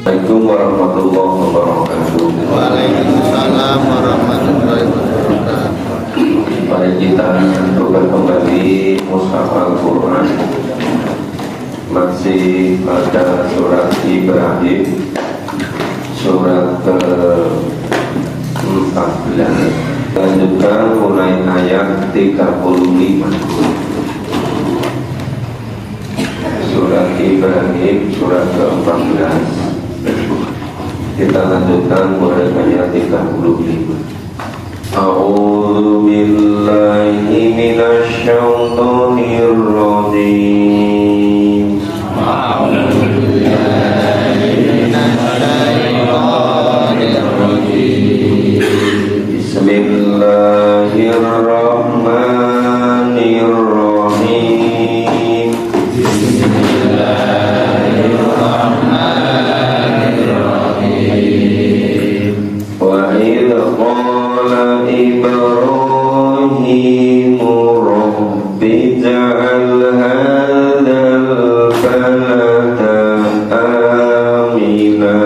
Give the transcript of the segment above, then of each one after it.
Assalamualaikum warahmatullahi wabarakatuh. Waalaikumsalam warahmatullahi wabarakatuh. Mari kita buka kembali Mushaf Al-Quran. Masih pada surat Ibrahim, surat ke-14. Lanjutkan mulai ayat 35. Surat Ibrahim, surat ke-14. Kita lanjutkan mulai ayat 35. A'udzu billahi minasy syaithanir rajim. Bismillahirrahmanirrahim. Wa idh qala Ibrahim rabbi ij'al hadzal balada amina.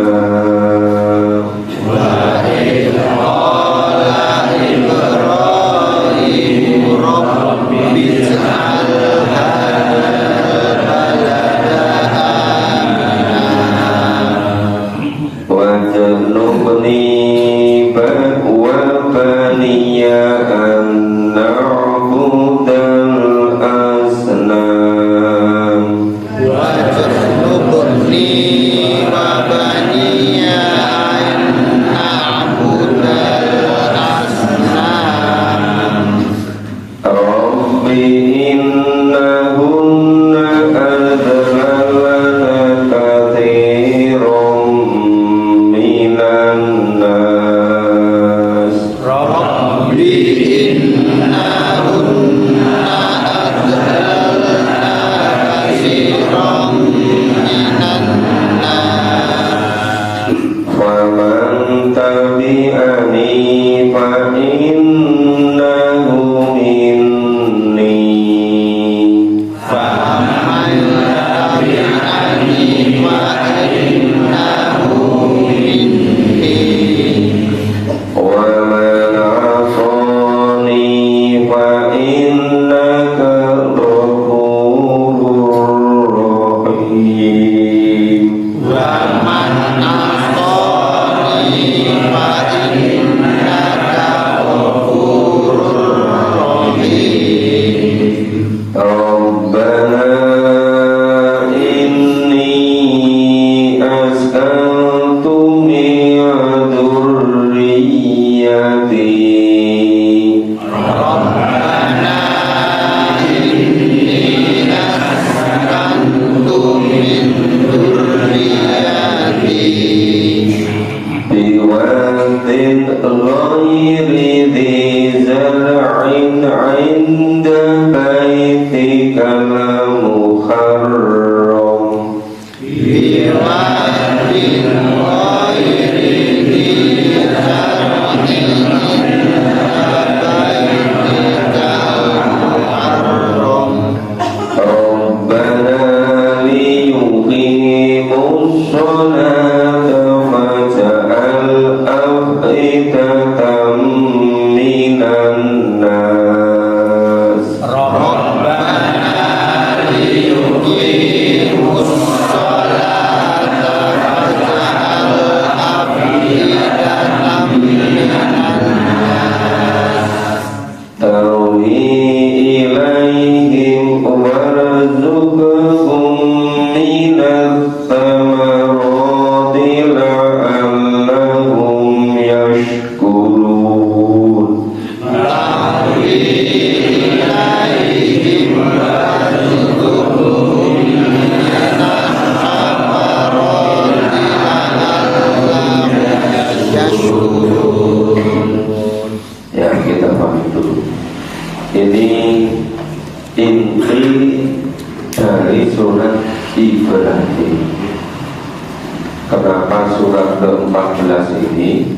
Kenapa surat ke-14 ini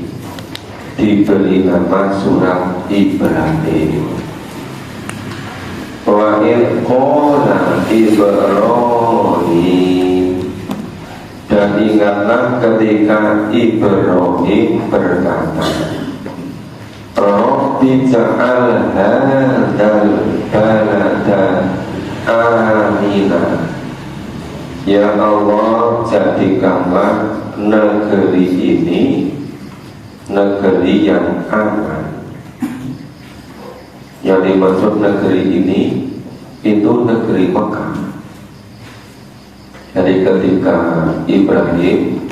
diberi nama surat Ibrahim? Wa idh qala Ibrahim, dan Dan ingatlah ketika Ibrahim berkata, Rabbi ja'al hadzal balada amina. Ya Allah, jadikanlah negeri ini negeri yang aman. Yang dimaksud negeri ini itu negeri Mekah. Jadi ketika Ibrahim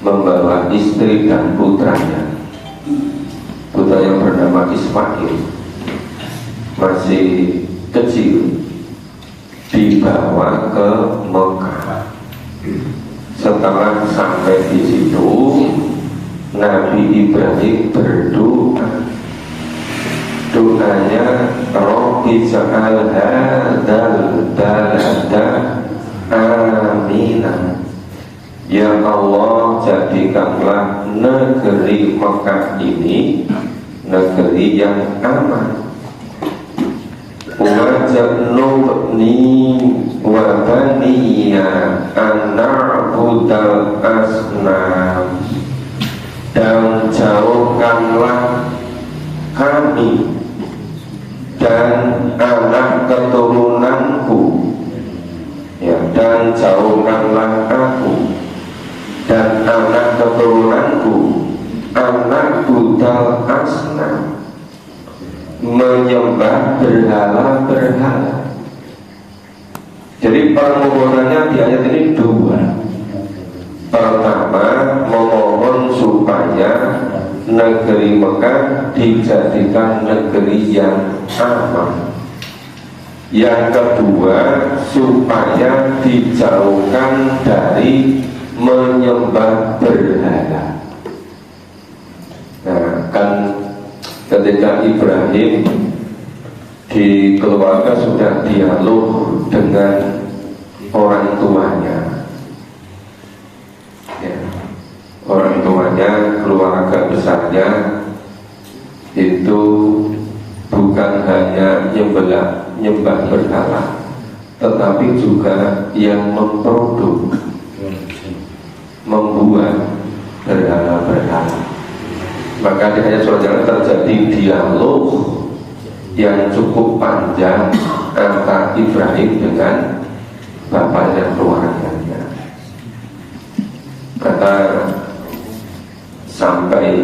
membawa istri dan putranya, putra yang bernama Ismail masih kecil, dibawa ke Mekah. Setelah sampai di situ, Nabi Ibrahim berdoa. Doanya, Rabbi ja'al hadzal balada amina. Ya Allah, jadikanlah negeri Mekah ini negeri yang aman. Waj'alni wa baniya an na'budal asnam. Dan jauhkanlah kami dan anak keturunanku, ya, dan jauhkanlah aku dan anak keturunanku anak budal asnam, menyembah berhala-berhala. Jadi permohonannya di ayat ini dua. Pertama, memohon supaya negeri Mekah dijadikan negeri yang aman. Yang kedua, supaya dijauhkan dari menyembah berhala. Nah, kan ketika Ibrahim di keluarga sudah dialog dengan orang tuanya, ya, orang tuanya, keluarga besarnya itu bukan hanya nyembah berhala, tetapi juga yang membuat berhala-berhala. Maka di ayat surah terjadi dialog yang cukup panjang antara Ibrahim dengan bapaknya, keluarganya. Maka sampai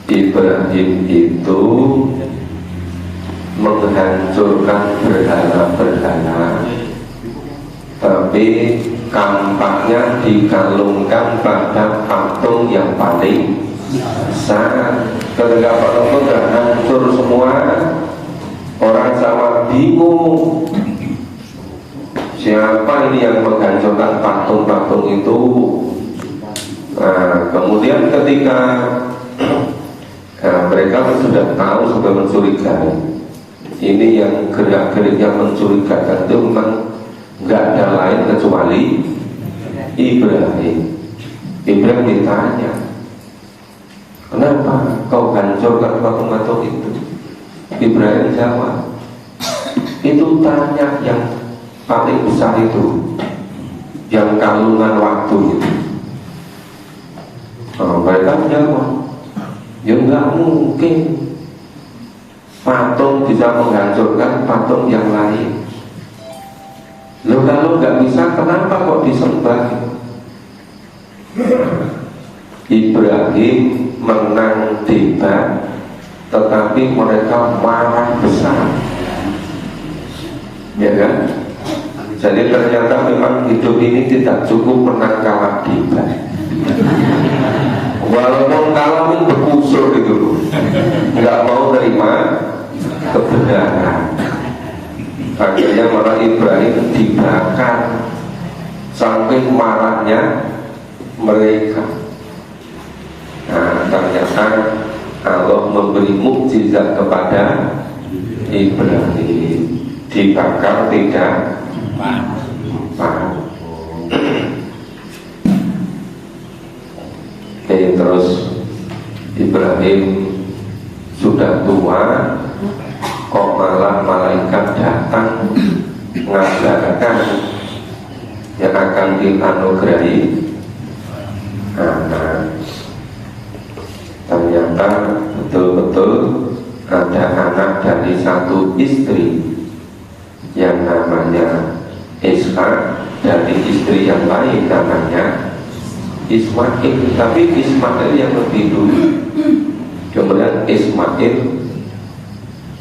Ibrahim itu menghancurkan berhala-berhala, tapi kampaknya dikalungkan pada patung yang paling besar. Ketika patung itu sudah hancur semua, orang sama bingung, siapa ini yang menghancurkan patung-patung itu. Nah, kemudian ketika mereka sudah tahu, sudah mencurigai, ini yang gerak-geriknya mencurigakan itu memang nggak ada lain kecuali Ibrahim. Ibrahim ditanya, kenapa kau hancurkan patung-patung itu? Ibrahim jawab, itu tanya yang paling besar itu, yang kalungan waktu itu. Mereka menjawab, ya nggak mungkin patung bisa menghancurkan patung yang lain. Loh, kalau nggak bisa, kenapa kok disembah? Ibrahim menang debat, tetapi mereka marah besar, ya kan? Jadi ternyata memang hidup ini tidak cukup menang kalah debat. Walaupun kalah pun berkusur gitu, nggak mau terima kebenaran. Akhirnya malah Ibrahim dibakar, saking marahnya mereka. Nah, ternyata Allah memberi mukjizat kepada Ibrahim, dibakar tidak panas. Terus Ibrahim sudah tua, kok malah malaikat datang ngabarkan yang akan dianugerahi anak. Ternyata betul-betul ada anak dari satu istri yang namanya Ishak, dari istri yang lain namanya Ismail. Tapi Ismail yang lebih dulu. Kemudian Ismail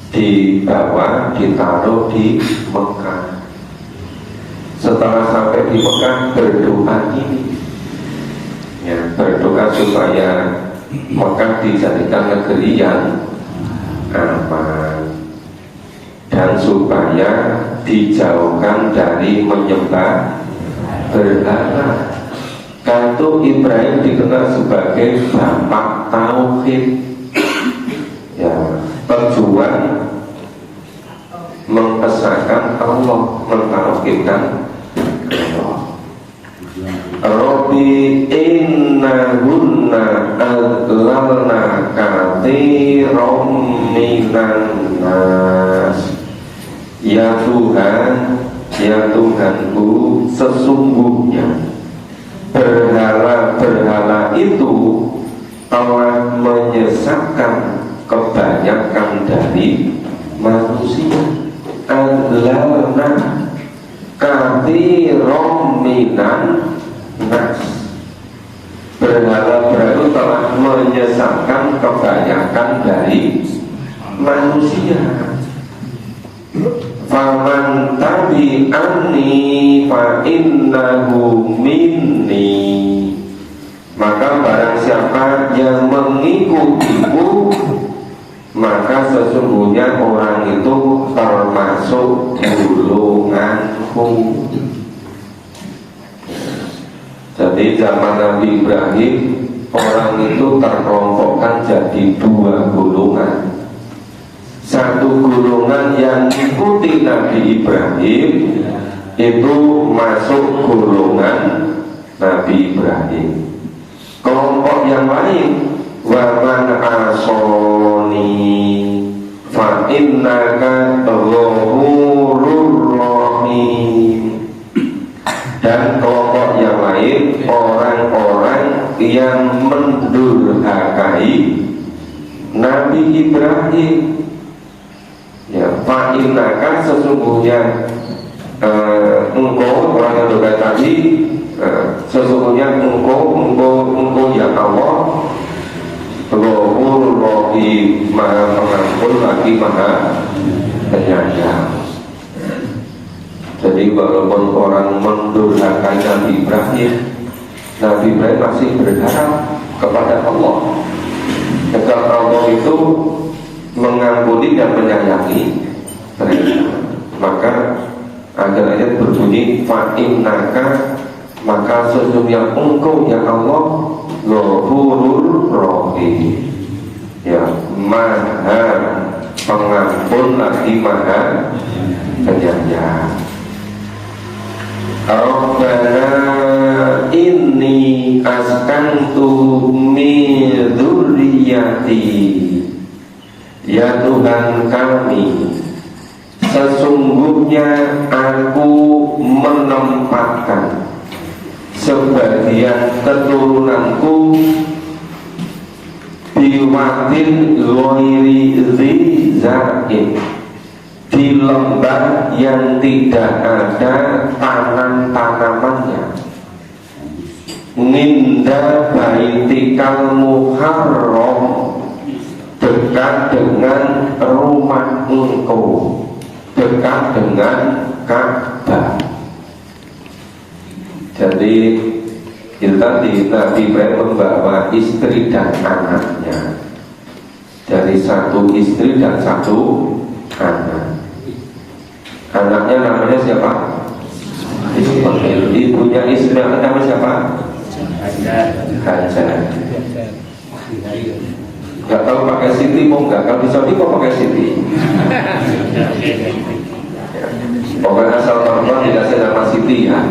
dibawa, ditaruh di Mekah. Setelah sampai di Mekah, berdoa ini, ya, berdoa supaya Mekah dijadikan negeri yang aman dan supaya dijauhkan dari menyembah berhala. Kartu Ibrahim dikenal sebagai bapak tauhid, ya, pejuang mengesahkan Allah, mentauhidkan Allah. Rabbi innahunna adlalna katsiran minan nas. Ya Tuhan, ya Tuhanku, sesungguhnya berhala-berhala itu telah menyesatkan kebanyakan dari manusia. Adlalna katsiran minan nas. Berhala-berhala telah menyesatkan kebanyakan dari manusia. Faman tabi'ani fa innahu minni. Maka barang siapa yang mengikutiku, maka sesungguhnya orang itu termasuk golonganku. Jadi zaman Nabi Ibrahim, orang itu terkelompokkan jadi dua golongan. Satu golongan yang ikuti Nabi Ibrahim, itu masuk golongan Nabi Ibrahim. Kelompok yang lain, wa man asoni fa innaka ghafurur rahim. Dan kelompok yang lain, orang-orang yang mendurhakai Nabi Ibrahim. Ya, fa'innaka, sesungguhnya engkau, orang yang durhaka tadi, sesungguhnya engkau ya Allah, Ghafurur Rahim, Maha Pengampun lagi Maha Penyayang. Jadi walaupun orang mendurhakai Nabi Ibrahim, Nabi Ibrahim masih berharap kepada Allah. Sebab Allah itu mengampuni dan menyayangi mereka. Maka ada ayat berbunyi fa'innaka, maka sesungguhnya engkau ya Allah Ghafurur Rahim, ya, Maha Pengampun lagi Maha Penyayang. Rabbana inni askantu min dzurriyyati. Ya Tuhan kami, sesungguhnya aku menempatkan sebagian keturunanku biwatin ghairi dzar'in, di lembah yang tidak ada tanam-tanamannya, ninda baitikal muharram, dekat dengan rumah engkau, dekat dengan Ka'bah. Jadi itu tadi Nabi Ibrahim membawa istri dan anaknya, dari satu istri dan satu anak. Anaknya namanya siapa? Ismail. Ibunya Ismail namanya siapa? Hajar. Gak tahu pakai Siti mau nggak? Kalau di Saudi kok pakai Siti? Pokoknya asal perempuan dikasih nama Siti ya.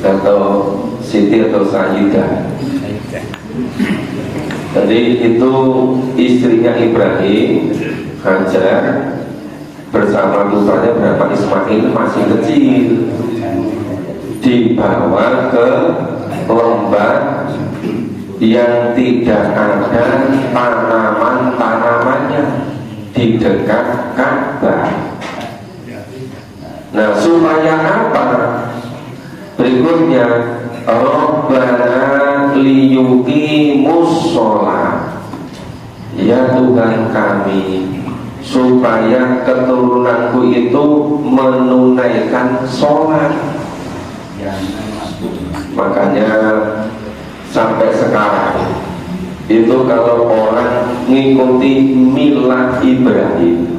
Atau Siti atau Sayyidah. Jadi itu istrinya Ibrahim, Hajar. bersama putranya berapa Ismail masih kecil, dibawa ke lembah yang tidak ada tanaman-tanamannya di dekat Ka'bah. Nah, supaya apa? Berikutnya, Rabbana liyuqimus sholat, ya Tuhan kami, supaya keturunanku itu menunaikan sholat. Makanya sampai sekarang itu kalau orang mengikuti milah Ibrahim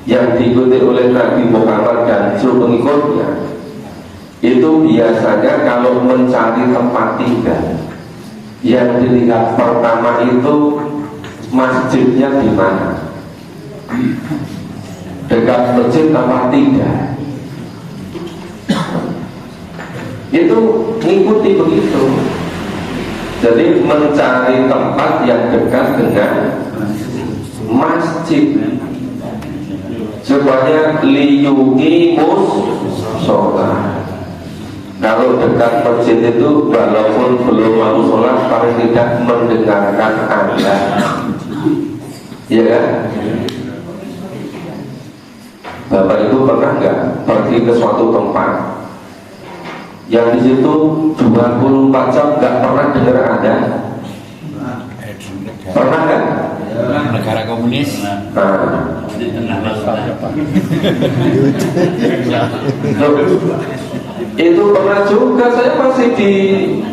yang diikuti oleh Nabi Muhammad dan seluruh pengikutnya, itu biasanya kalau mencari tempat tinggal yang dilihat pertama itu masjidnya di mana, dekat masjid apa tidak, itu mengikuti begitu. Jadi mencari tempat yang dekat dengan masjid supaya liyuqimus sholat. Kalau dekat masjid itu walaupun belum mau sholat, paling tidak mendengarkan azan, ya kan? Bapak Ibu pernah nggak pergi ke suatu tempat yang di situ 24 jam nggak pernah dengar azan? Pernah nggak? Negara komunis. Itu pernah juga, saya masih di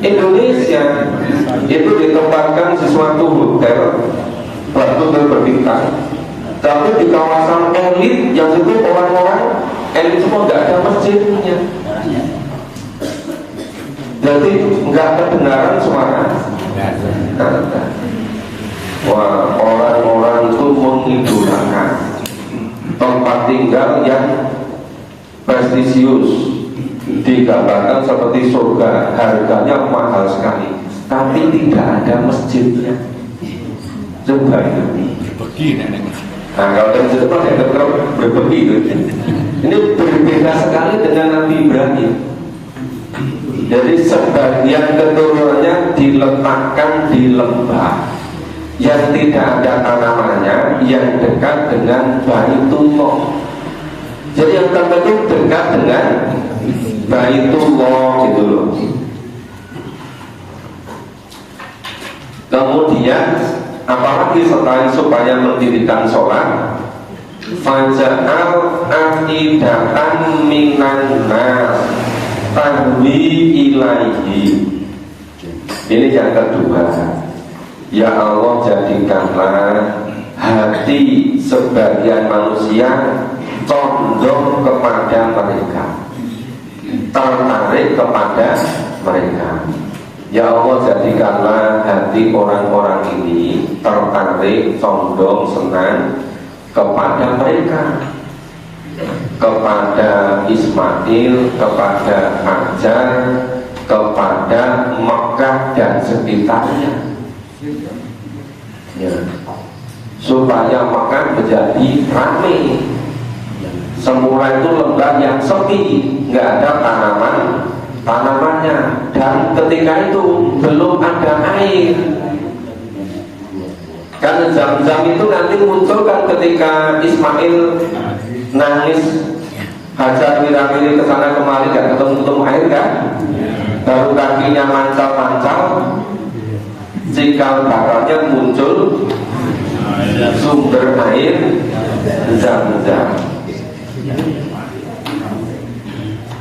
Indonesia. Itu ditempatkan sesuatu hotel berbintang, tapi di kawasan elit yang itu orang-orang elit semua, nggak ada masjidnya. Jadi nggak kedengaran suara. Wah, orang-orang itu mengidolakan tempat tinggal yang prestisius, digambarkan seperti surga, harganya mahal sekali, tapi tidak ada masjidnya. Coba ini. Nah, kalau dari situ kan ada berbagi itu. Ini berbeda sekali dengan Nabi Ibrahim. Jadi sebagian keturunannya diletakkan di lembah yang tidak ada tanamannya, yang dekat dengan Baitullah. Jadi yang tertentu dekat dengan Baitullah gitu loh. Kemudian apalagi selain supaya mendirikan sholat, faja'al afidatan minan nas tahwi ilaihi. Ini yang kedua, ya Allah jadikanlah hati sebagian manusia condong kepada mereka, tertarik kepada mereka. Ya Allah jadikanlah hati orang-orang ini tertarik, condong, senang kepada mereka, kepada Ismail, kepada Hajar, kepada Mekah dan sekitarnya, ya. Supaya Mekah menjadi ramai. Semula itu lembah yang sepi, nggak ada tanamannya, dan ketika itu belum ada air. Kan Zam-Zam itu nanti muncul kan ketika Ismail nangis, Hajar wirawiri kesana kemari gak ketemu air kan, baru kakinya mancal-mancal, cikal bakalnya muncul sumber air Zam-Zam.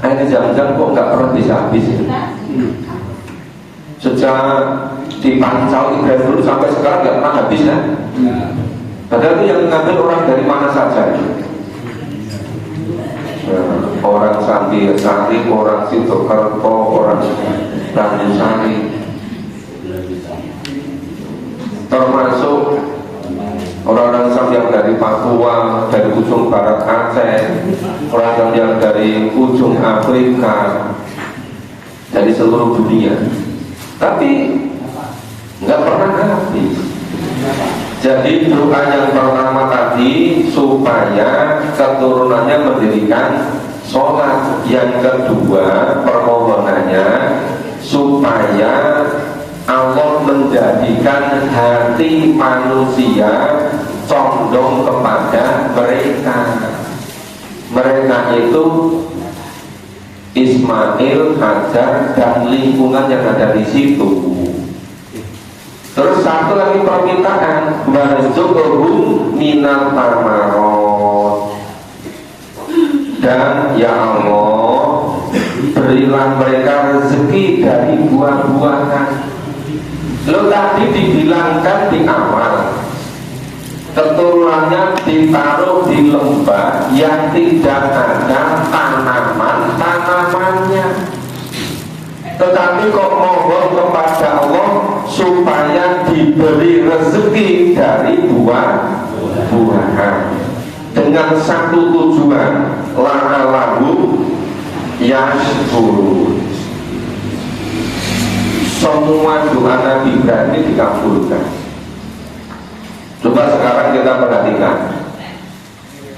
Air Zam-Zam kok nggak pernah bisa habis ya? Sejak dipancau Ibrahim dulu sampai sekarang nggak pernah habis ya? Padahal itu yang mengambil orang dari mana saja. Orang Sari, orang Sitokerto, orang Tanjungsari, termasuk orang-orang Sam yang dari Papua, dari ujung barat Aceh, orang yang dari ujung Afrika, dari seluruh dunia. Tapi nggak pernah habis. Jadi doa yang pertama tadi supaya keturunannya mendirikan sholat. Yang kedua permohonannya supaya Allah menjadikan hati manusia condong kepada mereka. Mereka itu Ismail, Hajar, dan lingkungan yang ada di situ. Terus satu lagi permintaan, warzuqhum minal thamarot. Dan ya Allah, berilah mereka rezeki dari buah-buahan. Lo tadi dibilangkan di awal, keturunannya ditaruh di lembah yang tidak ada tanaman-tanamannya. Tetapi kok mohon kepada Allah supaya diberi rezeki dari buah-buahan dengan satu tujuan, la'allahu yashkurun. Semua doa Nabi Ibrahim dikabulkan. Coba sekarang kita perhatikan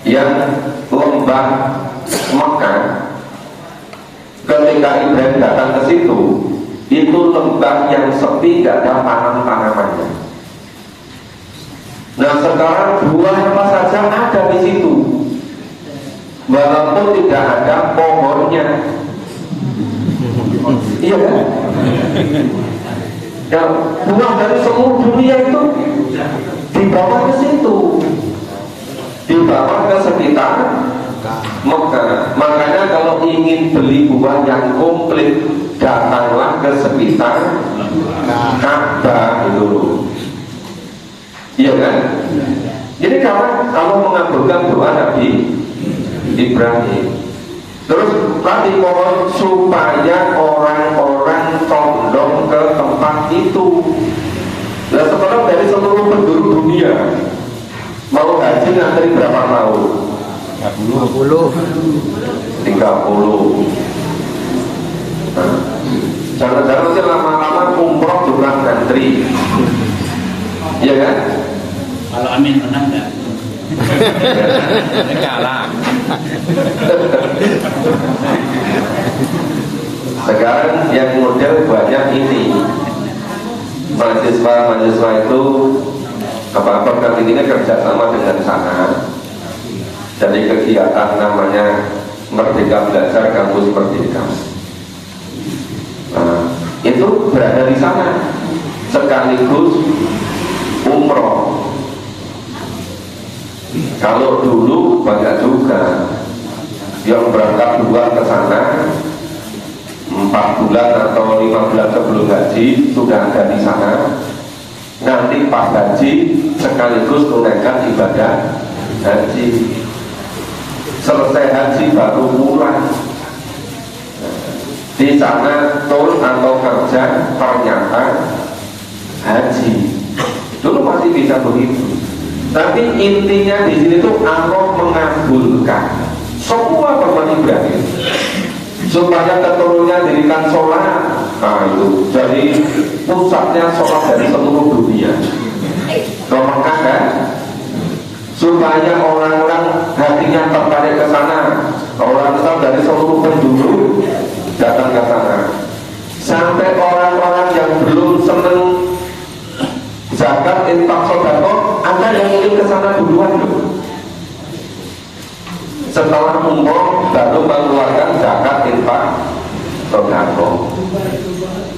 yang lembah Mekah. Ketika Ibrahim datang ke situ, itu lembah yang sepi, tidak ada tanam-tanamannya. Nah sekarang buah apa saja ada di situ, walaupun tidak ada pohonnya. Iya kan? Ya, buah dari seluruh dunia itu dibawa ke situ, dibawa ke sekitar Mekah. Makanya kalau ingin beli buah yang komplit, datanglah ke sekitar Ka'bah itu. Iya kan? Jadi kalau mengabulkan doa Nabi Ibrahim. Terus tadi mohon supaya orang-orang condong ke tempat itu. Nah sekarang dari seluruh penduduk dunia mau haji ngantri berapa tahun? 30. Nah, jangan-jangan nanti lama-lama umroh juga ngantri. Iya kan? Kalau Amin menang enggak? Kalah. Sekarang yang model banyak ini mahasiswa itu apa ini kerjasama dengan sana. Jadi kegiatan namanya Merdeka Belajar Kampus Merdeka. Nah, itu berada di sana sekaligus umroh. Kalau dulu banyak juga yang berangkat duluan ke sana 4 bulan atau 5 bulan sebelum haji sudah ada di sana. Nanti pas haji sekaligus tunaikan ibadah haji. Selesai haji baru pulang. Di sana tur atau kerja ternyata haji. Dulu masih bisa begitu. Tapi intinya di sini tuh Allah mengabulkan semua permohonan Ibrahim supaya keturunannya dirikan sholat. Nah itu jadi pusatnya sholat dari seluruh dunia ke Mekah kan, supaya orang-orang hatinya tertarik ke sana. Orang Islam dari seluruh penduduk datang ke sana, sampai orang-orang yang belum seneng zakat, infak, sedekah, ada yang ingin ke sana duluan loh. Setelah umroh baru mengeluarkan zakat, infak, sedekah.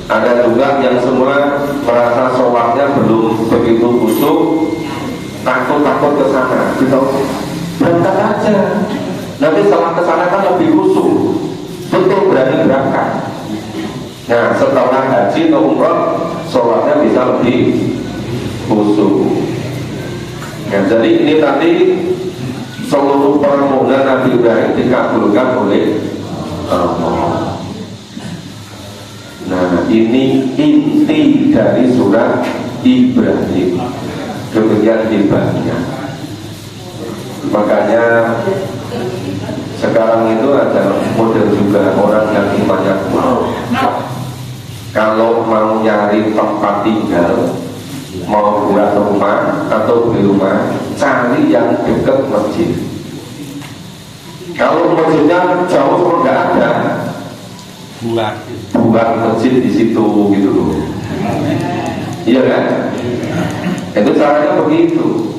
Ada juga yang semua merasa sholatnya belum begitu khusyuk, takut ke sana, gitu. Berangkat aja. Nanti setelah ke sana kan lebih khusyuk, betul berani berangkat. Nah setelah haji atau umroh, sholatnya bisa lebih khusyuk. Ya, jadi ini tadi seluruh permohonan Nabi Ibrahim dikabulkan oleh Allah. Nah ini inti dari surat Ibrahim. Demikian hebatnya. Makanya sekarang itu ada model juga orang yang imannya kuat. Kalau mau nyari tempat tinggal, mau buat rumah, atau beli rumah, cari yang dekat masjid. Kalau masjidnya jauh kalau nggak ada, buat masjid di situ gitu loh. Iya kan? Itu caranya begitu.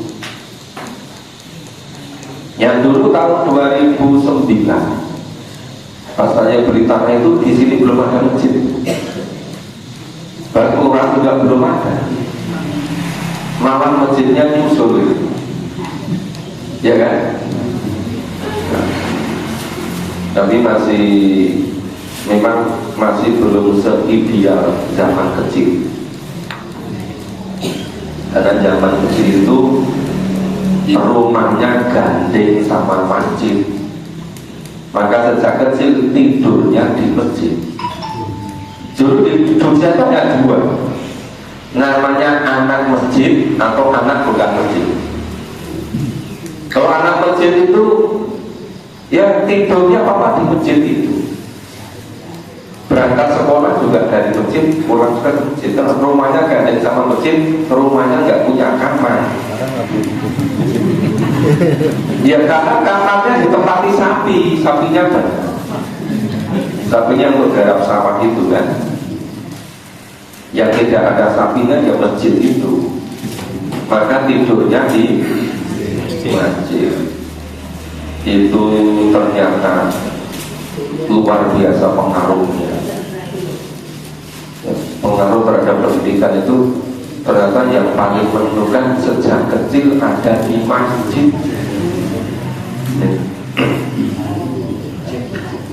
Yang dulu tahun 2009, pas saya beli tanah itu di sini belum ada masjid. Bahkan orang juga belum ada. Malah masjidnya nyusul itu. Ya kan? Tapi memang masih belum seideal zaman kecil. Karena zaman kecil itu rumahnya gandeng sama masjid, maka sejak kecil tidurnya di masjid. Dulu di Jogja itu ada dua, namanya anak masjid atau anak bukan masjid. Kalau anak masjid itu ya tidurnya papa di masjid itu, berangkat sekolah juga dari masjid, pulang juga ke masjid. Kalau rumahnya gandeng sama masjid, rumahnya nggak punya kamar. Ya karena kamarnya ditempati sapi, sapinya banyak. Sapinya untuk garap sawah itu kan. Yang tidak ada sapinya ya masjid itu. Maka tidurnya di masjid. Itu ternyata luar biasa pengaruhnya. Pengaruh terhadap pendidikan itu ternyata yang paling menentukan sejak kecil ada di masjid.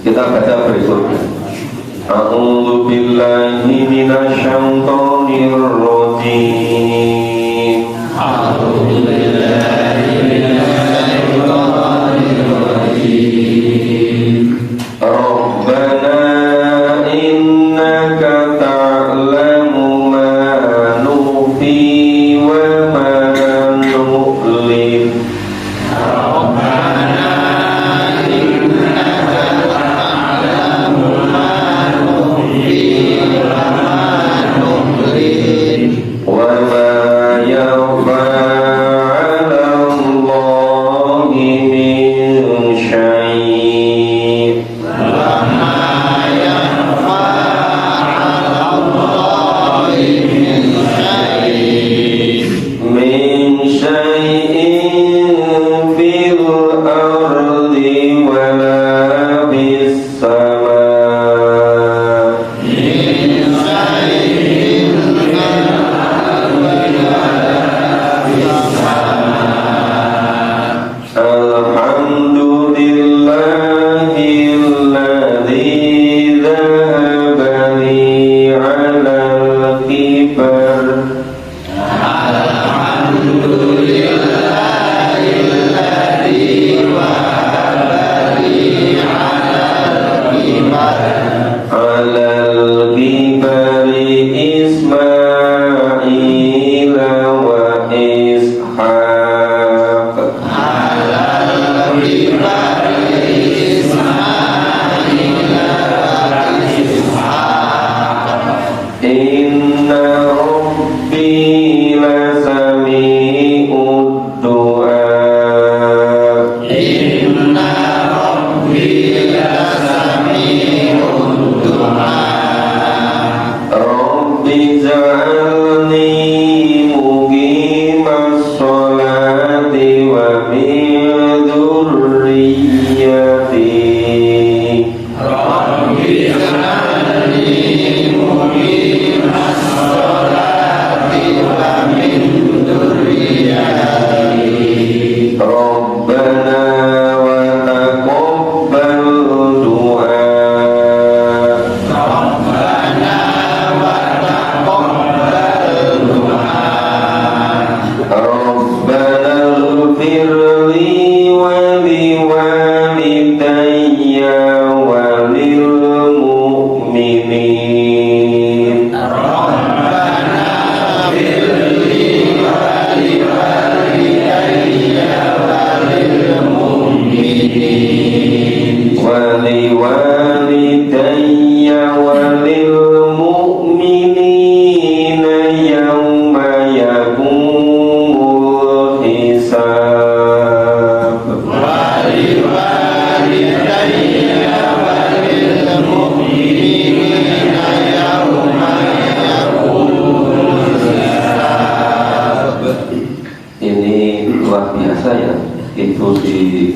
Kita baca berikutnya. A'udzu billahi minasyaitonir rajim. A'udzu billahi minasyaitonir rajim. Rabbana innaka ta'lamu ma nukhfi wa ma nu'lin.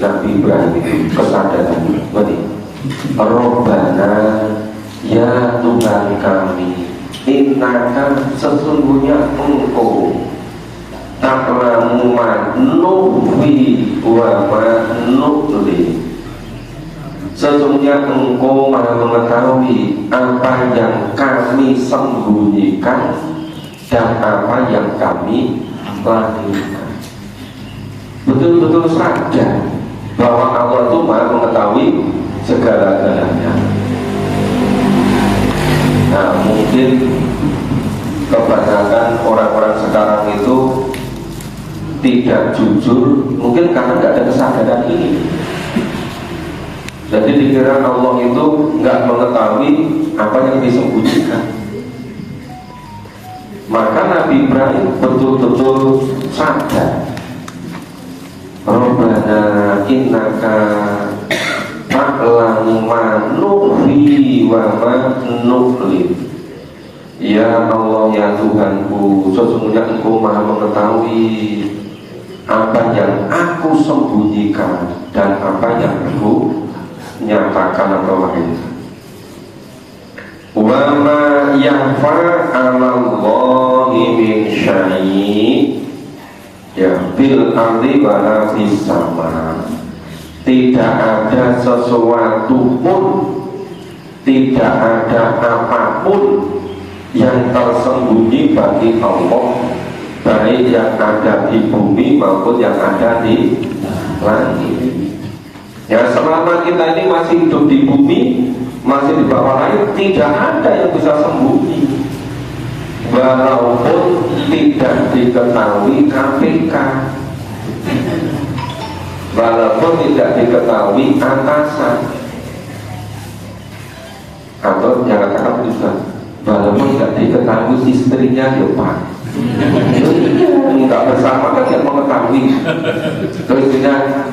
Nabi Ibrahim itu kesadaran begini, Robbana ya Tuhan kami, innaka sesungguhnya Engkau ta'lamu ma nukhfi wa ma nu'lin, sesungguhnya Engkau Maha mengetahui apa yang kami sembunyikan dan apa yang kami lahirkan. Betul-betul sadar bahwa Allah itu Maha mengetahui segala-galanya. Nah, mungkin kebanyakan orang-orang sekarang itu tidak jujur, mungkin karena tidak ada kesadaran ini. Jadi dikira Allah itu nggak mengetahui apa yang disembunyikan. Maka Nabi Ibrahim betul-betul sadar, Rabbana innaka ta'lamu ma nukhfi wa ma nu'lin. Ya Allah ya Tuhanku, sesungguhnya Engkau Maha mengetahui apa yang aku sembunyikan dan apa yang aku nyatakan atau lahirkan. Wa ma yakhfa 'alallahi min syai' ya bil ardi wa la fis sama. Tidak ada sesuatu pun, tidak ada apapun yang tersembunyi bagi Allah, baik yang ada di bumi maupun yang ada di langit. Ya, selama kita ini masih hidup di bumi, masih di bawah langit, tidak ada yang bisa sembunyi, walaupun tidak diketahui KPK, walaupun tidak diketahui atasan, atau yang katakan juga walaupun tidak diketahui istrinya depan. Enggak bersama kan yang mengetahui. Istrinya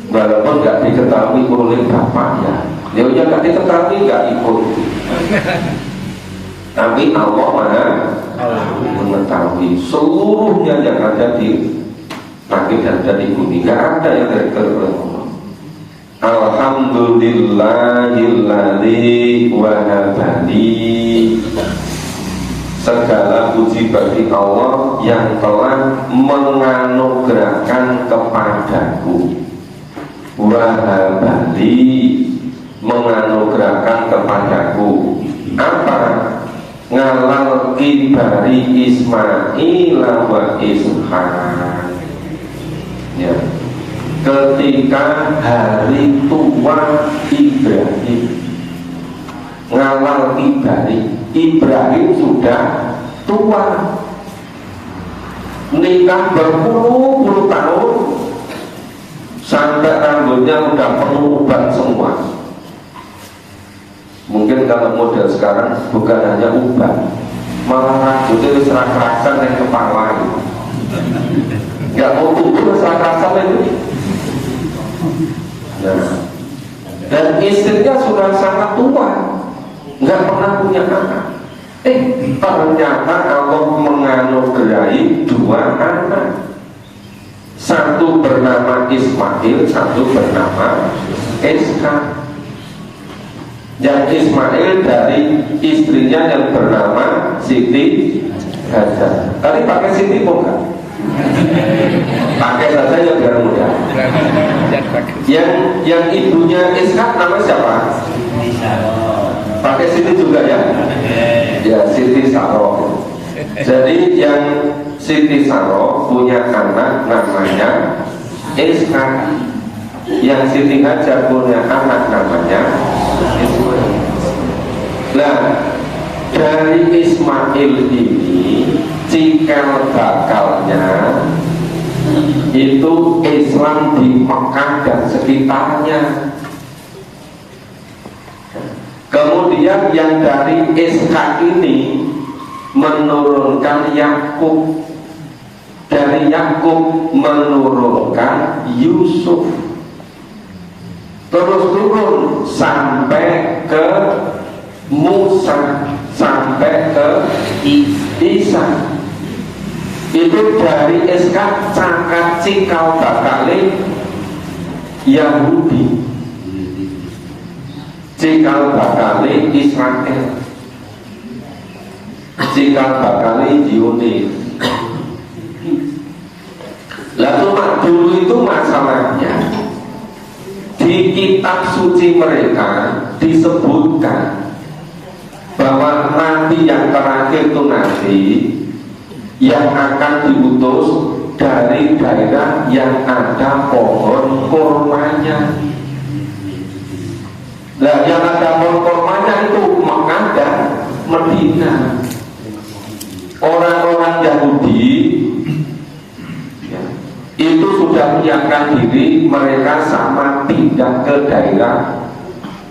walaupun tidak diketahui oleh bapaknya, dia nggak diketahui, nggak ikut. Tapi Allah Maha mengetahui seluruhnya yang ada di langit dan ada di bumi. Nggak ada yang dari Allah. Alhamdulillahilladzi wahabali, segala puji bagi Allah yang telah menganugerahkan kepadaku. Wahabali, menganugerahkan kepadaku apa? Ngalal kibari Ismail wa Ishaq. Ya, ketika hari tua Ibrahim, ngalal Ibrahim sudah tua, nikah berpuluh-puluh tahun, sampai rambutnya udah penuh uban semua. Mungkin kalau model sekarang bukan hanya uban, malah rambutnya serak-serakan yang kepala gitu. Nggak mau tumbuh serak-serakan itu. Nah, dan istrinya sudah sangat tua, nggak pernah punya anak. Ternyata Allah menganugerahi dua anak, satu bernama Ismail, satu bernama Ishaq. Yang Ismail dari istrinya yang bernama Siti Hajar. Tadi pakai Siti bukan? Pakai saja ya biar mudah. Yang ibunya Ishaq nama siapa? Pakai Siti juga ya? Ya, Siti Saro. Jadi yang Siti Saro punya anak namanya Ishaq. Yang Siti Hajar punya anak namanya Ismail. Nah, dari Ismail ini cikal bakalnya itu Islam di Mekah dan sekitarnya. Kemudian yang dari Ishaq ini menurunkan Yakub, dari Yakub menurunkan Yusuf, terus turun sampai ke Musa, sampai ke Isa. Itu dari Ishaq cakap cikal bakali Yahudi, cikal bakale Israel, cikal bakale Yunani. Lalu dulu itu masalahnya di kitab suci mereka disebutkan bahwa nabi yang terakhir itu nanti yang akan diutus dari daerah yang ada pohon kurmanya. Nah, yang ada pohon kurmanya itu Mekah dan Medina. Orang-orang Yahudi ya, itu sudah menyiapkan diri, mereka sama pindah ke daerah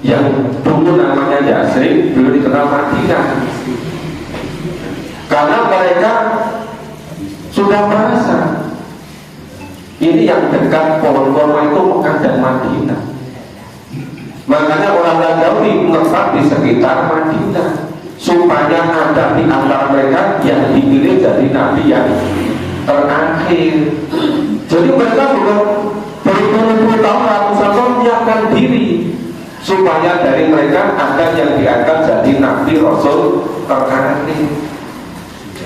yang dulu namanya Yasrib, dulu dikenal Madinah, karena mereka sudah merasa ini yang dekat pohon kurma itu Mekah dan Madinah. Makanya orang-orang Yahudi menetap di sekitar Madinah supaya ada di antara mereka yang dipilih jadi nabi yang terakhir. Jadi mereka sudah berpuluh-puluh tahun, ratusan tahun menyiapkan diri supaya dari mereka ada yang diangkat jadi nabi rasul terakhir.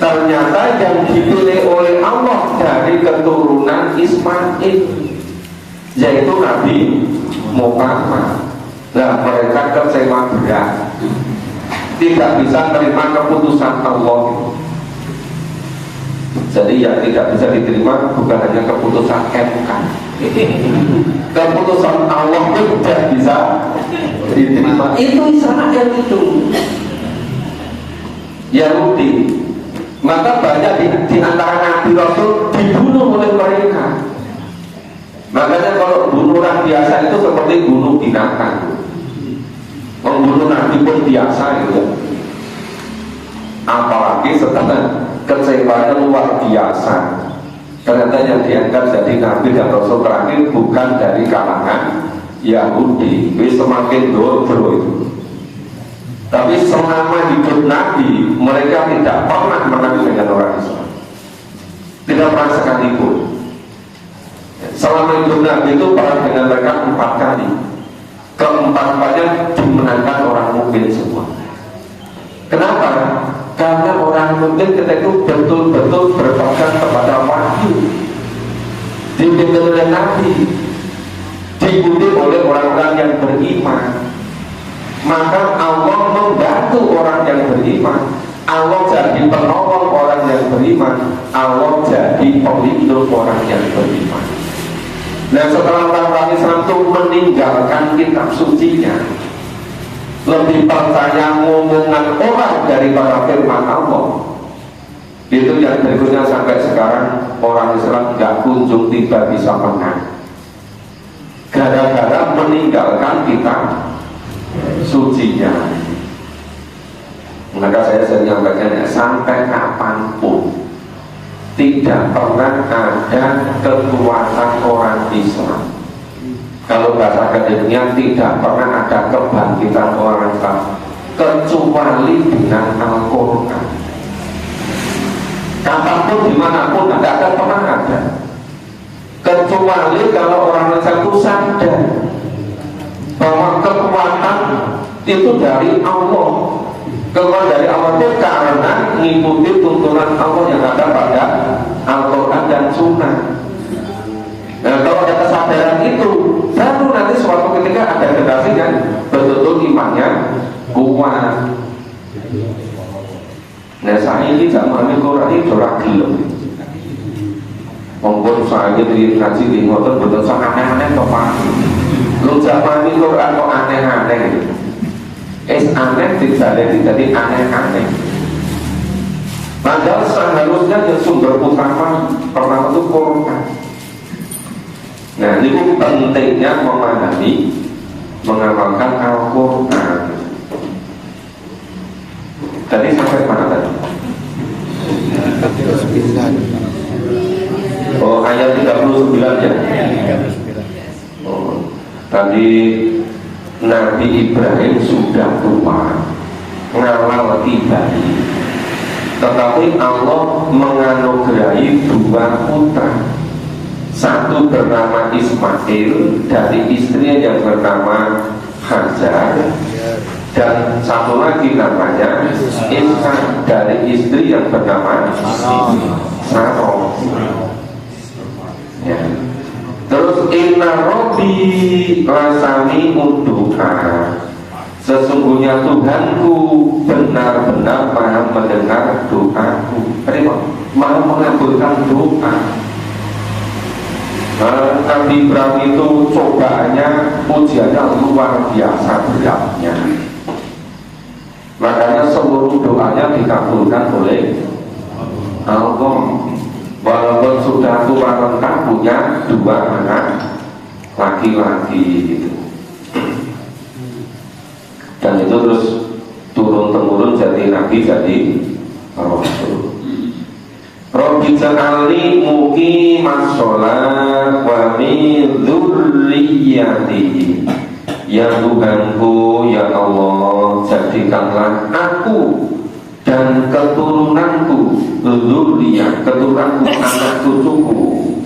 Ternyata yang dipilih oleh Allah dari keturunan Ismail, yaitu Nabi Muhammad. Nah, mereka kecewa berat, tidak bisa menerima keputusan Allah. Jadi yang tidak bisa diterima bukan hanya keputusan MK, keputusan Allah itu tidak bisa diterima. Itu Israel itu Yahudi. Maka banyak di antara Nabi Rasul dibunuh oleh mereka. Makanya kalau bunuh orang biasa itu seperti bunuh binatang. Membunuh Nabi pun biasa itu. Apalagi setelah kecewanya luar biasa. Ternyata yang diangkat jadi Nabi dan Rasul terakhir bukan dari kalangan Yahudi. Ini semakin bodoh itu. Tapi selama hidup Nabi, mereka tidak pernah menang dengan orang Islam, tidak pernah sekalipun. Selama hidup Nabi itu perang dengan mereka 4 kali. Keempat-empatnya dimenangkan orang mukmin semua. Kenapa? Karena orang mukmin ketika itu betul-betul berpegang kepada wahyu, dipimpin oleh Nabi, diikuti oleh orang-orang yang beriman. Maka Allah membantu orang yang beriman, Allah jadi penolong orang yang beriman, Allah jadi pelindung orang yang beriman. Nah, setelah orang Islam itu meninggalkan kitab sucinya, lebih percaya ngomongan orang daripada firman Allah, itu yang berikutnya sampai sekarang orang Islam nggak kunjung tiba bisa menang, gara-gara meninggalkan kitab sucinya. Maka saya sering menyampaikan, sampai kapanpun tidak pernah ada kekuatan orang Islam, kalau bahasa akademiknya tidak pernah ada kebangkitan orang Islam kecuali dengan Al-Quran. Kapanpun dimanapun tidak akan pernah ada, kecuali kalau orang Islam itu sadar bahwa kekuatan itu dari Allah. Kekuatan dari Allah itu karena mengikuti tuntunan Allah yang ada pada Al-Quran dan Sunnah. Nah, kalau ada kesadaran itu, baru nanti suatu ketika ada generasi yang betul-betul imannya kuat. Nah, saya ini zaman Al-Quran ini dorak gelap. Monggo saya di ngaji di ngotot betul sangat aneh-aneh kok Pak. Lu zaman ini Quran kok aneh-aneh. Aneh jadi aneh-aneh. Padahal seharusnya yang sumber utama pertama itu Quran. Nah, ini pentingnya memahami, mengamalkan Al-Quran. Tadi sampai mana tadi? Oh, ayat 39 ya. Oh, tadi Nabi Ibrahim sudah tua, ngawal ibadi, tetapi Allah menganugerahi 2 putra Satu bernama Ismail dari istri yang bernama Hajar, dan satu lagi namanya Ishak dari istri yang bernama Saroh. Ya. Terus inna robbi lasami unduha, sesungguhnya Tuhanku benar-benar maha mendengar doaku, maha mengabulkan doa. Nabi Ibrahim itu cobaannya, ujiannya luar biasa beratnya. Makanya seluruh doanya dikabulkan oleh Allah. Walaupun sudah tua renta punya 2 anak laki-laki gitu. Dan itu terus turun-temurun jadi Nabi, jadi Rasul. Rabbi ja'alni muqimas sholat wa min dzurriyyati. Ya Tuhanku, ya Allah, jadikanlah aku dan keturunanku, dzurriyyah, keturunanku, anak cucuku,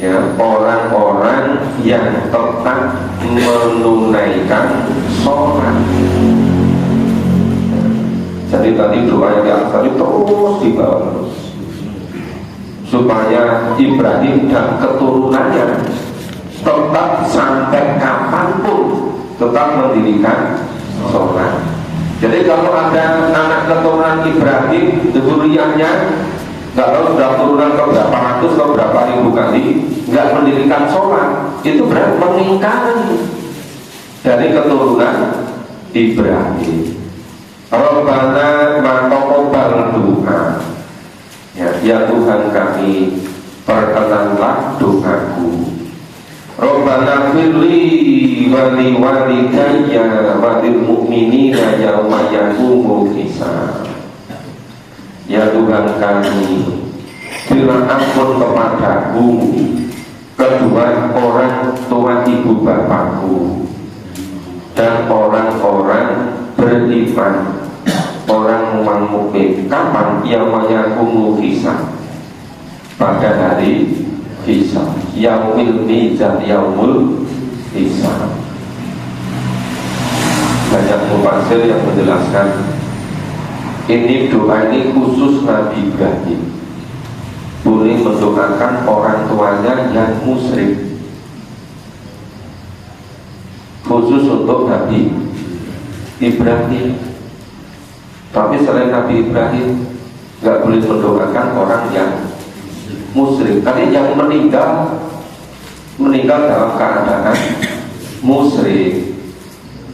ya, orang-orang yang tetap menunaikan sholat. Jadi tadi doa yang di atas tadi terus dibawa terus, supaya Ibrahim dan keturunannya tetap sampai kapanpun tetap mendirikan sholat. Jadi kalau ada anak keturunan Ibrahim, dzurriyyahnya nggak tahu sudah turunan ke berapa ratus atau berapa ribu kali nggak mendirikan sholat, itu berarti mengingkari dari keturunan Ibrahim. Rabbana maqabbal doa. Ya Tuhan kami, perkenanlah doaku. Rabbana firli wa li walidayya wa lil mu'minina yauma yaqumul hisab. Ya Tuhan kami, berilah ampun kepadaku, kedua orang tua ibu bapakku, dan orang-orang beriman, orang mukmin. Kapan? Yauma yaqumul hisab, pada hari hisab, yaumil mizan, yaumul hisab. Banyak mufassir yang menjelaskan ini doa ini khusus Nabi Ibrahim, boleh mendoakan orang tuanya yang musyrik, khusus untuk Nabi Ibrahim. Tapi selain Nabi Ibrahim nggak boleh mendoakan orang yang musyrik. Karena yang meninggal dalam keadaan musyrik.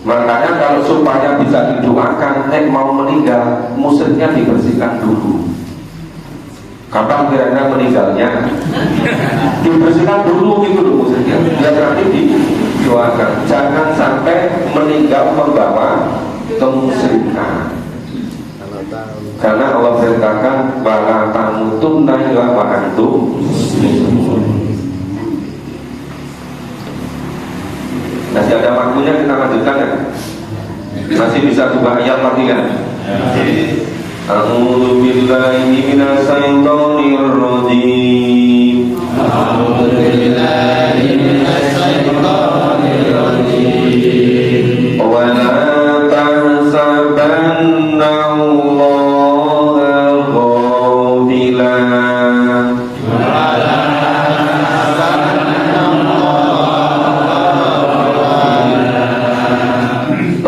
Makanya kalau supaya bisa didoakan, mau meninggal, musyriknya dibersihkan dulu. Kapan kira-kira meninggalnya? Dibersihkan dulu gitu loh musyriknya, biar nanti didoakan. Jangan sampai meninggal membawa kemusyrikan. Karena Allah perintahkan wala tamutunna illa wa antum muslimun. Masih ada waktunya, kita lanjutkan ya? Masih bisa 2 ayat lagi kan? A'udzu billahi minasy syaithanir rajim. A'udzu billahi minasy syaithanir rajim. Wa la tahsabanna Allaha ghafilan.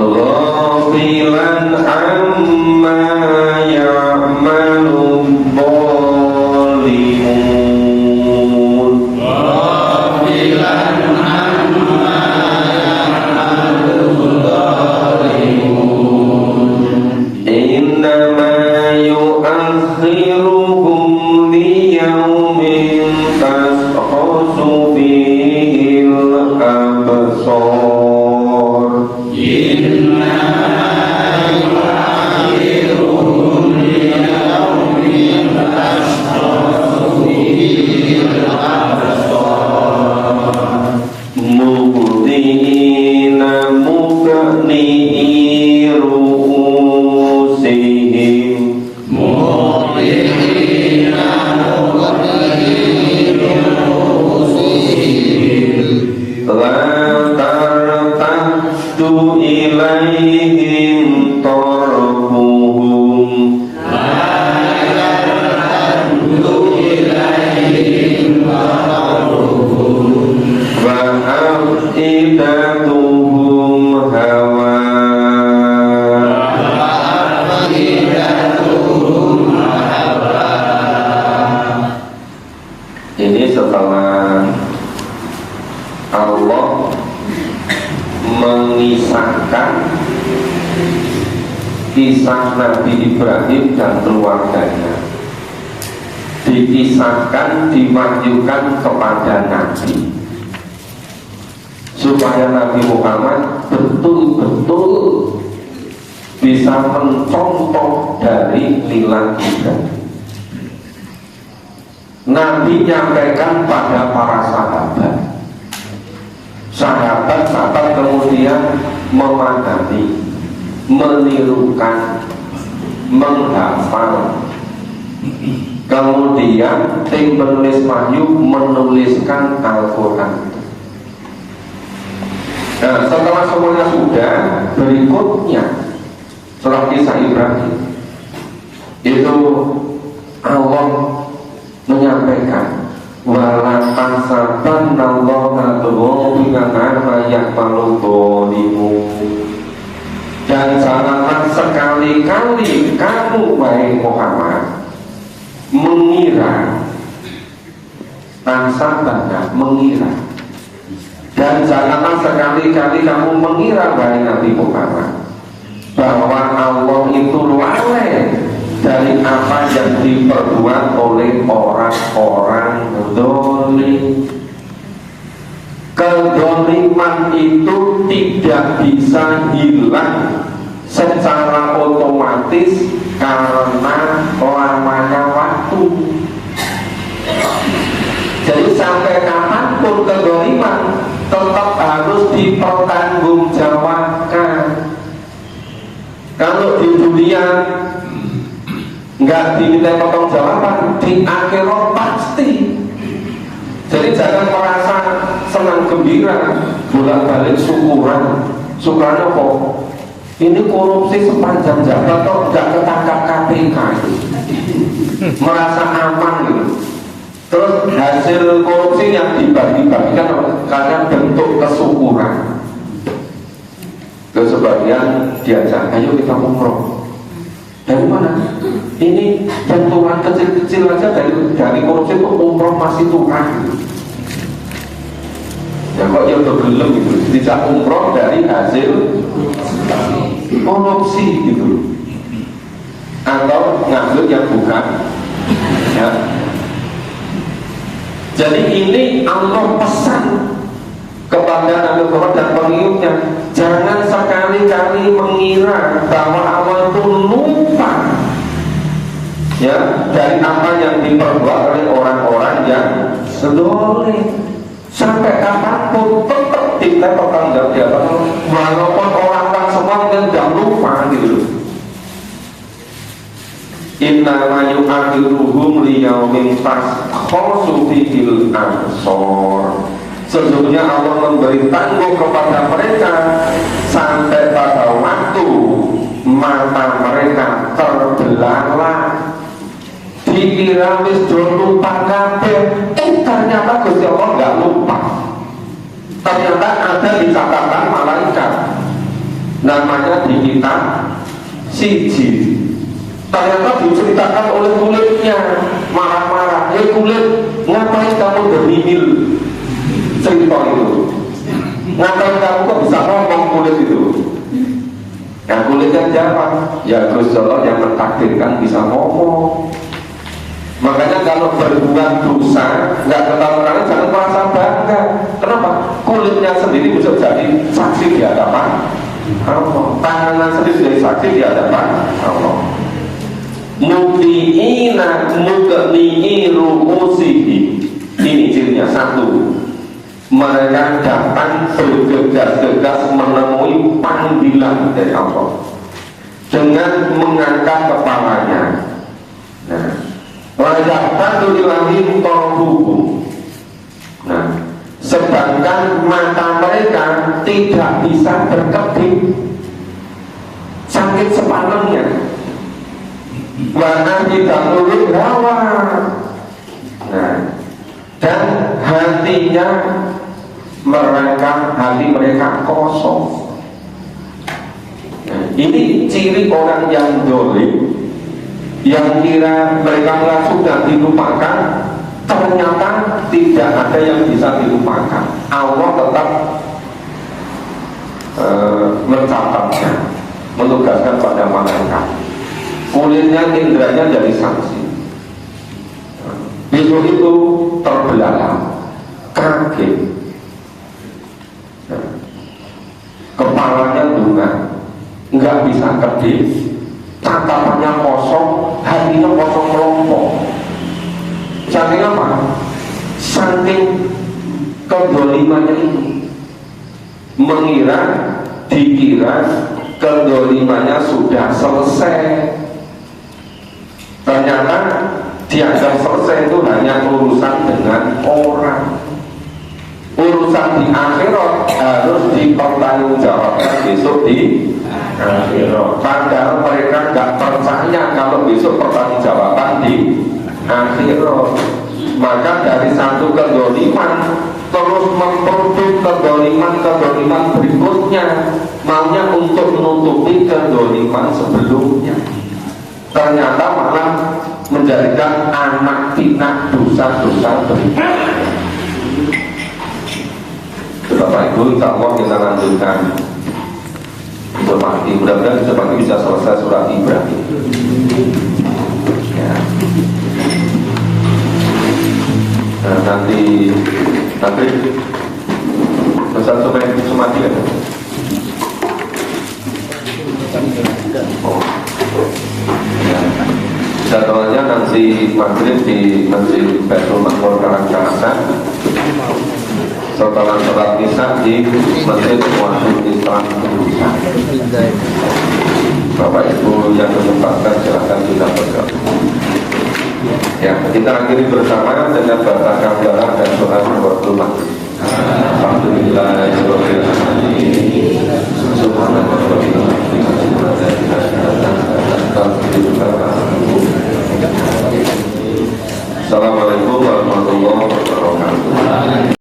Ghafilan amma ya'malun zalimun. ilaihim tarfuhum wa afidatuhum hawa. Ini setelah Allah mengisahkan kisah Nabi Ibrahim dan keluarganya, dikisahkan, diwahyukan kepada Nabi supaya Nabi Muhammad betul-betul bisa mencontoh dari lillah Ibrahim. Nabi nyampaikan pada para sahabat kemudian memahami, menirukan, menghafal. Kemudian tim penulis wahyu menuliskan Al-Quran. Nah, setelah semuanya sudah, berikutnya setelah kisah Ibrahim itu Allah menyampaikan wala tasabannallaha ghafilana amma ya'malul dhalimun, dan janganlah sekali-kali kamu wahai Muhammad mengira, mengira, dan janganlah sekali-kali kamu mengira wahai Nabi Muhammad bahwa Allah itu lalai dari apa yang diperbuat oleh orang-orang zalim. Kezaliman itu tidak bisa hilang secara otomatis karena lamanya waktu. Jadi sampai kapanpun kezaliman tetap harus dipertanggungjawabkan. Kalau di dunia nggak diminta pertanggungjawaban, di akhirat pasti. Jadi jangan merasa senang gembira bolak-balik syukuran apa? Ini korupsi sepanjang jalan kok nggak ketangkap KPK, merasa aman gitu. Terus hasil korupsi yang dibagi-bagikan karena bentuk kesyukuran. Ke sebagian diajak, ayo kita umroh. Dari mana? Ini benturan kecil-kecil aja dari korupsi itu umroh masih turun. Ya kok ya udah gelem gitu, tidak umroh dari hasil korupsi gitu, atau ngambil yang bukan. Ya. Jadi ini Allah pesan kepada Nabi Muhammad dan pengikutnya, jangan sekali-kali mengira bahwa Allah itu lupa ya dari apa yang diperbuat oleh orang-orang yang zalim. Sampai kapanpun tetap kita pertanggungjawaban, walaupun orang-orang semua tidak lupa gitu. Inna ma yu'akhiruhum liyaumin taskhasu fihil absar. Sesungguhnya Allah memberi tangguh kepada mereka sampai pada waktu mata mereka terbelalak, dikira wis do lupa kabeh, ternyata Gusti Allah nggak lupa. Ternyata ada di catatan malaikat, namanya di kitab siji. Ternyata diceritakan oleh kulitnya, marah-marah, kulit, ngapain kamu bermimil? Cerita itu, ngapain kamu kok bisa ngomong kulit itu? Nah, kulitnya jawab, ya Gusti Allah yang mentakdirkan bisa ngomong. Makanya kalau berbuat dosa nggak ketahuan, jangan merasa bangga. Kenapa? Kulitnya sendiri bisa jadi saksi di hadapan Allah, tangan sendiri jadi saksi di hadapan Allah. Muti'ina mutni'i ru'usihi. Ini cirinya satu, mereka datang bergegas-gegas menemui panggilan dari Allah dengan mengangkat kepalanya. Nah, wajahkan ilahim torbuhum. Nah, sedangkan mata mereka tidak bisa bisa berkedip sakit sepanengnya. Warna tidak nurut hawa. Nah, dan hati mereka kosong. Nah, ini ciri orang yang dolim, yang kira mereka sudah dilupakan, ternyata tidak ada yang bisa dilupakan. Allah tetap mencatatnya, menugaskan pada malaikat. Kulitnya, indranya jadi saksi. Besok itu terbelalak, kaget, kepalanya dungan, nggak bisa kedip, tatapannya kosong, hatinya kosong melompok. Saking apa? Saking kedolimannya itu, dikira kedolimannya sudah selesai. Ternyata dianggap selesai itu hanya urusan dengan orang. Urusan di akhirat harus dipertanggungjawabkan besok di akhirat. Padahal mereka nggak percaya kalau besok pertanggungjawaban di akhirat. Maka dari satu kedoliman terus memproduksi kedoliman berikutnya, maunya untuk menutupi kedoliman sebelumnya. Ternyata malah menjadikan anak pinak dosa-dosa berikutnya. Bapak Ibu, insya Allah kita lanjutkan besok pagi. Mudah-mudahan besok pagi bisa selesai surat Ibrahim. Ya. Nah, nanti Ustaz Sumadi ya? Oh. Ya. Jadwalnya nanti maghrib di Masjid Baitul Maqmur Karangkarasan, setelah sholat isya di Masjid Muhammadiyah Islam. Bapak Ibu yang kesempatan silakan sudah bergabung. Ya, kita akhiri bersama dengan baca kafalah dan doa sebelum maghrib. Alhamdulillahirabbil alamin. Subhanallah wa bihamdihi. Assalamualaikum warahmatullahi wabarakatuh.